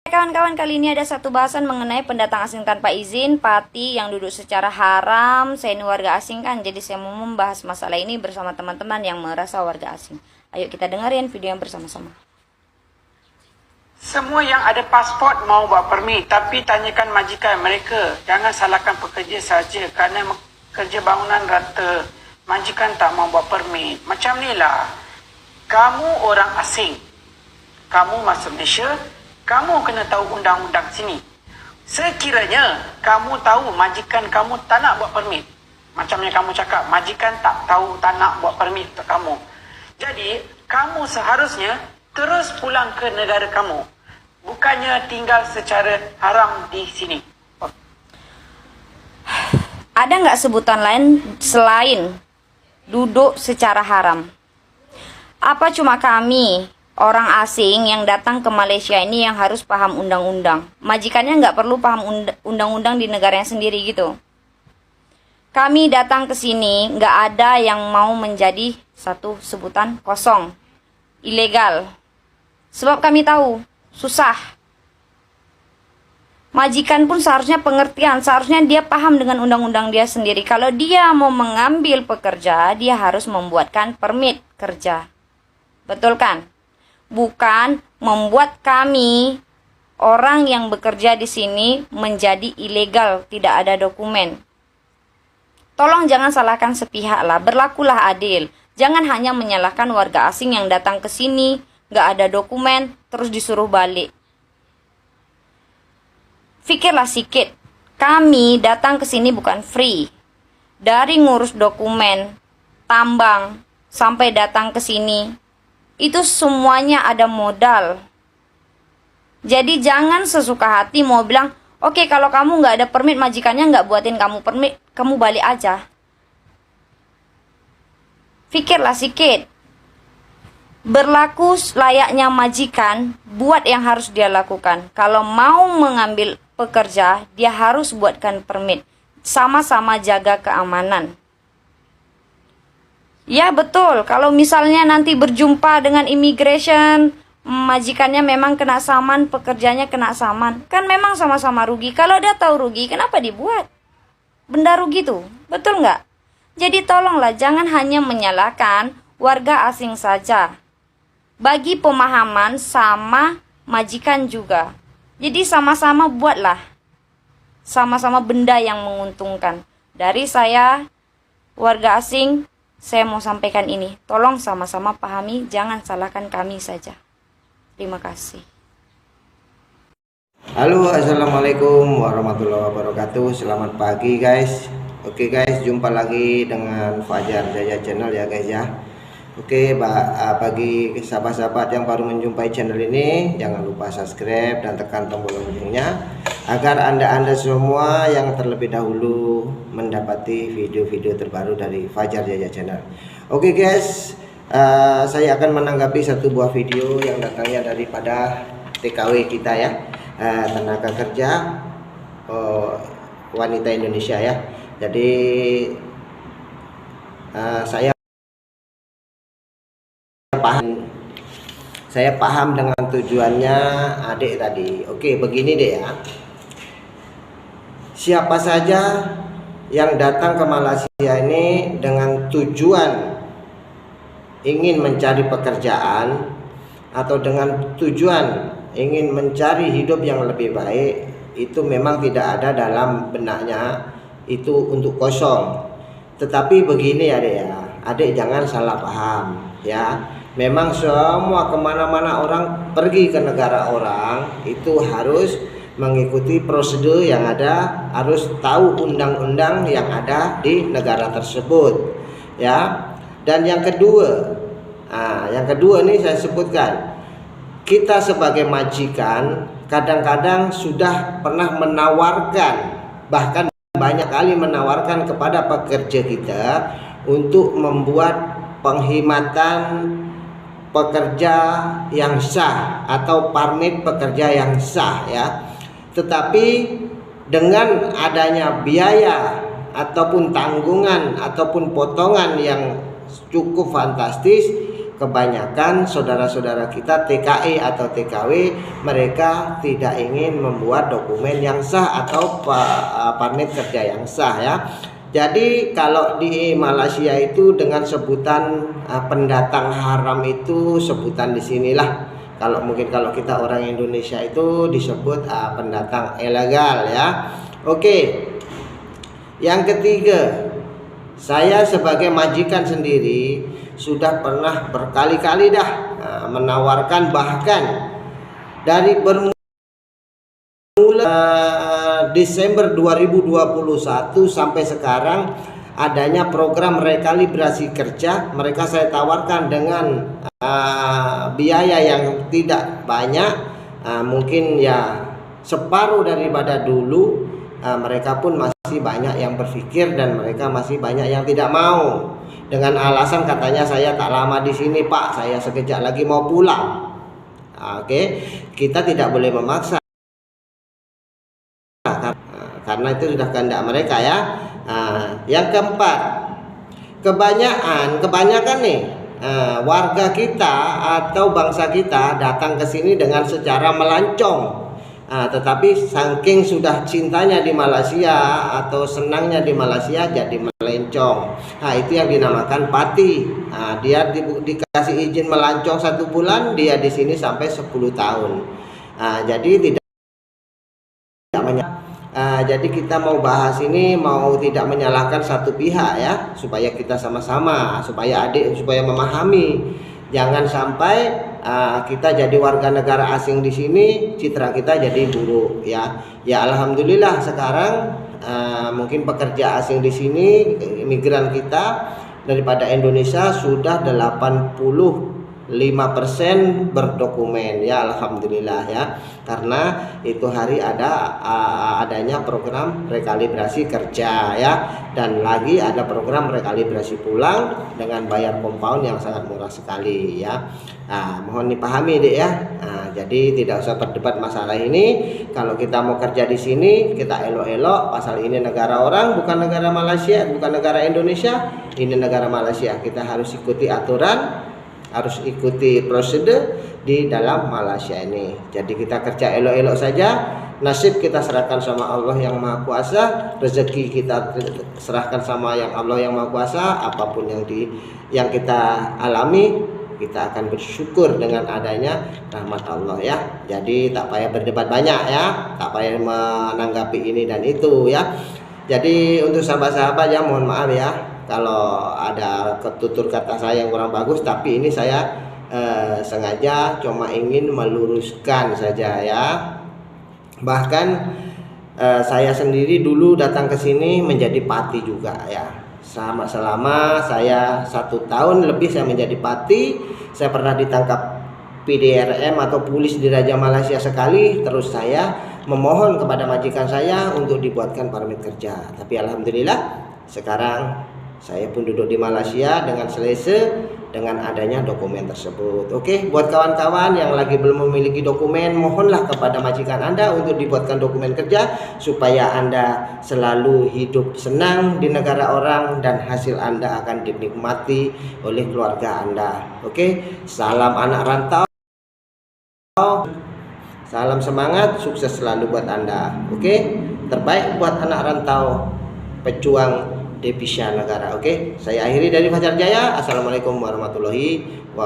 Kawan-kawan, kali ini ada satu bahasan mengenai pendatang asing tanpa izin, PATI yang duduk secara haram. Saya ini warga asing kan, jadi saya mau membahas masalah ini bersama teman-teman yang merasa warga asing. Ayo kita dengerin video yang bersama-sama. Semua yang ada pasport mau buat permit, tapi tanyakan majikan mereka. Jangan salahkan pekerja saja kerana kerja bangunan rata. Majikan tak mau buat permit. Macam ni lah. Kamu orang asing. Kamu masuk Malaysia, kamu kena tahu undang-undang sini. Sekiranya kamu tahu majikan kamu tak nak buat permit. Macam yang kamu cakap, majikan tak tahu, tak nak buat permit untuk kamu. Jadi, kamu seharusnya terus pulang ke negara kamu. Bukannya tinggal secara haram di sini. Ada nggak sebutan lain selain duduk secara haram? Apa cuma kami orang asing yang datang ke Malaysia ini yang harus paham undang-undang? Majikannya nggak perlu paham undang-undang di negaranya sendiri gitu. Kami datang ke sini nggak ada yang mau menjadi satu sebutan kosong, ilegal. Sebab kami tahu, susah. Majikan pun seharusnya pengertian, seharusnya dia paham dengan undang-undang dia sendiri. Kalau dia mau mengambil pekerja, dia harus membuatkan permit kerja. Betul kan? Bukan membuat kami orang yang bekerja di sini menjadi ilegal, tidak ada dokumen. Tolong jangan salahkan sepihak lah, berlakulah adil. Jangan hanya menyalahkan warga asing yang datang ke sini, gak ada dokumen, terus disuruh balik. Fikirlah sikit, kami datang ke sini bukan free. Dari ngurus dokumen, tambang, sampai datang ke sini, itu semuanya ada modal. Jadi jangan sesuka hati mau bilang, oke, kalau kamu nggak ada permit, majikannya nggak buatin kamu permit, kamu balik aja. Pikirlah sikit. Berlaku layaknya majikan, buat yang harus dia lakukan. Kalau mau mengambil pekerja, dia harus buatkan permit. Sama-sama jaga keamanan. Ya betul, kalau misalnya nanti berjumpa dengan immigration, majikannya memang kena saman, pekerjanya kena saman. Kan memang sama-sama rugi. Kalau dia tahu rugi, kenapa dibuat? Benda rugi tuh, betul nggak? Jadi tolonglah jangan hanya menyalahkan warga asing saja. Bagi pemahaman sama majikan juga. Jadi sama-sama buatlah. Sama-sama benda yang menguntungkan. Dari saya, warga asing, saya mau sampaikan ini, tolong sama-sama pahami, jangan salahkan kami saja. Terima kasih. Halo, assalamualaikum warahmatullahi wabarakatuh. Selamat pagi guys. Oke guys, jumpa lagi dengan Fajar Jaya Channel ya guys ya. Oke, bagi sahabat-sahabat yang baru menjumpai channel ini, jangan lupa subscribe dan tekan tombol loncengnya agar anda semua yang terlebih dahulu mendapati video-video terbaru dari Fajar Jaya Channel. Oke guys, saya akan menanggapi satu buah video yang datangnya daripada TKW kita ya, tenaga kerja wanita Indonesia ya. Jadi saya paham dengan tujuannya adik tadi. Oke, begini deh ya. Siapa saja yang datang ke Malaysia ini dengan tujuan ingin mencari pekerjaan atau dengan tujuan ingin mencari hidup yang lebih baik, itu memang tidak ada dalam benaknya itu untuk kosong. Tetapi begini adik ya, adik jangan salah paham ya. Memang semua kemana-mana orang pergi ke negara orang itu harus mengikuti prosedur yang ada, harus tahu undang-undang yang ada di negara tersebut ya. Dan yang kedua, ini saya sebutkan, kita sebagai majikan kadang-kadang sudah pernah menawarkan, bahkan banyak kali menawarkan kepada pekerja kita untuk membuat penghematan pekerja yang sah atau permit pekerja yang sah ya. Tetapi dengan adanya biaya ataupun tanggungan ataupun potongan yang cukup fantastis, kebanyakan saudara-saudara kita TKI atau TKW mereka tidak ingin membuat dokumen yang sah atau permit kerja yang sah ya. Jadi kalau di Malaysia itu dengan sebutan pendatang haram itu sebutan di sinilah. Kalau mungkin kalau kita orang Indonesia itu disebut pendatang ilegal ya. Oke. Yang ketiga, saya sebagai majikan sendiri sudah pernah berkali-kali menawarkan, bahkan dari Desember 2021 sampai sekarang adanya program rekalibrasi kerja. Mereka saya tawarkan dengan biaya yang tidak banyak, mungkin ya separuh daripada dulu. Mereka pun masih banyak yang berpikir dan mereka masih banyak yang tidak mau dengan alasan katanya saya tak lama di sini Pak, saya sekejap lagi mau pulang. Oke, kita tidak boleh memaksa karena itu sudah kehendak mereka ya. Yang keempat, kebanyakan nih warga kita atau bangsa kita datang ke sini dengan secara melancong. Tetapi saking sudah cintanya di Malaysia atau senangnya di Malaysia jadi melencong. Itu yang dinamakan pati. Dia dikasih izin melancong 1 bulan, dia di sini sampai 10 tahun. Jadi tidak jadi kita mau bahas ini mau tidak menyalahkan satu pihak ya, supaya kita sama-sama, supaya memahami. Jangan sampai kita jadi warga negara asing di sini, citra kita jadi buruk ya. Ya alhamdulillah sekarang mungkin pekerja asing di sini, imigran kita daripada Indonesia sudah 85% berdokumen ya, alhamdulillah ya. Karena itu hari adanya program rekalibrasi kerja ya, dan lagi ada program rekalibrasi pulang dengan bayar compound yang sangat murah sekali ya. Mohon dipahami deh ya. Jadi tidak usah berdebat masalah ini. Kalau kita mau kerja di sini kita elok-elok, pasal ini negara orang bukan negara Malaysia, bukan negara Indonesia, ini negara Malaysia. Kita harus ikuti aturan, harus ikuti prosedur di dalam Malaysia ini. Jadi kita kerja elok-elok saja, nasib kita serahkan sama Allah yang Maha Kuasa, rezeki kita serahkan sama yang Allah yang Maha Kuasa. Apapun yang kita alami, kita akan bersyukur dengan adanya rahmat Allah ya. Jadi tak payah berdebat banyak ya, tak payah menanggapi ini dan itu ya. Jadi untuk sahabat-sahabat ya, mohon maaf ya kalau ada tutur kata saya yang kurang bagus, tapi ini saya sengaja cuma ingin meluruskan saja ya. Bahkan saya sendiri dulu datang ke sini menjadi pati juga ya. Selama saya 1 tahun lebih saya menjadi pati. Saya pernah ditangkap PDRM atau Polis Diraja Malaysia sekali. Terus saya memohon kepada majikan saya untuk dibuatkan permit kerja. Tapi alhamdulillah sekarang saya pun duduk di Malaysia dengan selesa dengan adanya dokumen tersebut. Oke, buat kawan-kawan yang lagi belum memiliki dokumen, mohonlah kepada majikan Anda untuk dibuatkan dokumen kerja supaya Anda selalu hidup senang di negara orang dan hasil Anda akan dinikmati oleh keluarga Anda. Oke, salam anak rantau. Salam semangat, sukses selalu buat Anda. Oke, terbaik buat anak rantau, pejuang devisa negara. Oke, saya akhiri dari Fajar Jaya. Assalamualaikum warahmatullahi wabarakatuh.